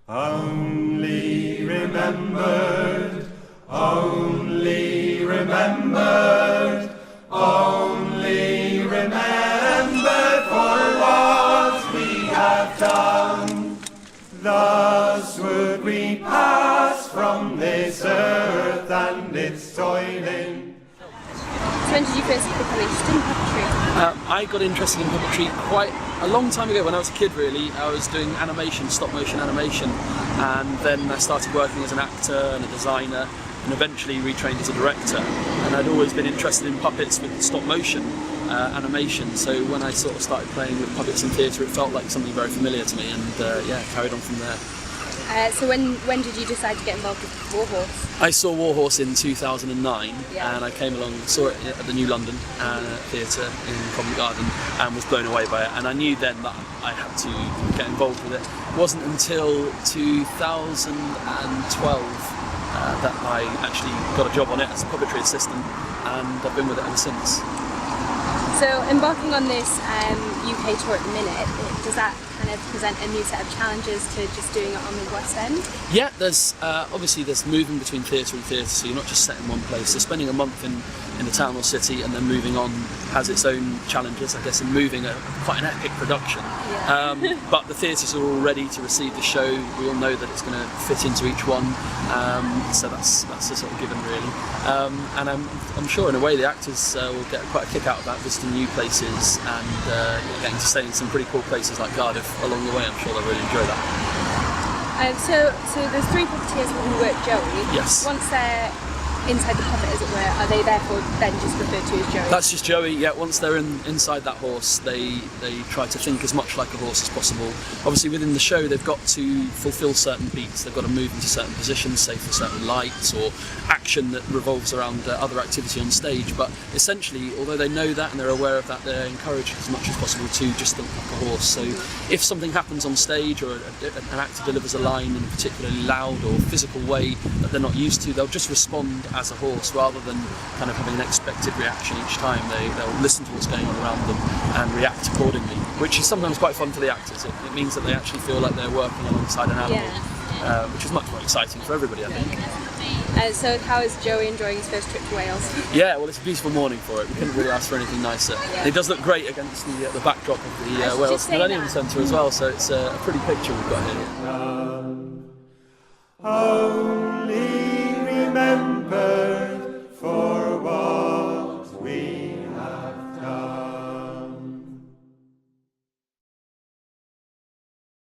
Only remembered, only remembered, only remembered for what we have done. Thus would we pass from this earth and its toiling. So when did you first become interested in puppetry? I got interested in puppetry quite a long time ago when I was a kid really. I was doing animation, stop motion animation, and then I started working as an actor and a designer and eventually retrained as a director. And I'd always been interested in puppets with stop motion animation, so when I sort of started playing with puppets in theatre it felt like something very familiar to me, and yeah, carried on from there. So when did you decide to get involved with Warhorse? I saw Warhorse in 2009, Yeah. and I came along, saw it at the New London Theatre in Covent Garden, and was blown away by it. And I knew then that I had to get involved with it. It wasn't until 2012 that I actually got a job on it as a puppetry assistant, and I've been with it ever since. So embarking on this UK tour at the minute, does that kind of present a new set of challenges to just doing it on the West End? Yeah, there's obviously there's moving between theatre and theatre, so you're not just set in one place. So spending a month in the town or city and then moving on has its own challenges, I guess, in moving quite an epic production. Yeah. But the theatres are all ready to receive the show. We all know that it's going to fit into each one, so that's a sort of given really. And I'm sure in a way the actors will get quite a kick out of that, visiting new places and getting to stay in some pretty cool places like Cardiff along the way. I'm sure they'll really enjoy that. So there's three puppeteers who work Joey. Yes. Once they're inside the puppet, as it were, are they therefore then just referred to as Joey? That's just Joey, yeah. Once they're inside that horse, they try to think as much like a horse as possible. Obviously within the show they've got to fulfil certain beats, they've got to move into certain positions, say for certain lights or action that revolves around other activity on stage, but essentially, although they know that and they're aware of that, they're encouraged as much as possible to just think like a horse. So if something happens on stage or an actor delivers a line in a particularly loud or physical way that they're not used to, they'll just respond as a horse rather than kind of having an expected reaction each time. They'll listen to what's going on around them and react accordingly, which is sometimes quite fun for the actors. It means that they actually feel like they're working alongside an animal, which is much more exciting for everybody, I think. So how is Joey enjoying his first trip to Wales? Yeah, well, it's a beautiful morning for it. We couldn't really ask for anything nicer. Yeah. It does look great against the backdrop of the Wales Millennium Centre as well, so it's a pretty picture we've got here. Only remember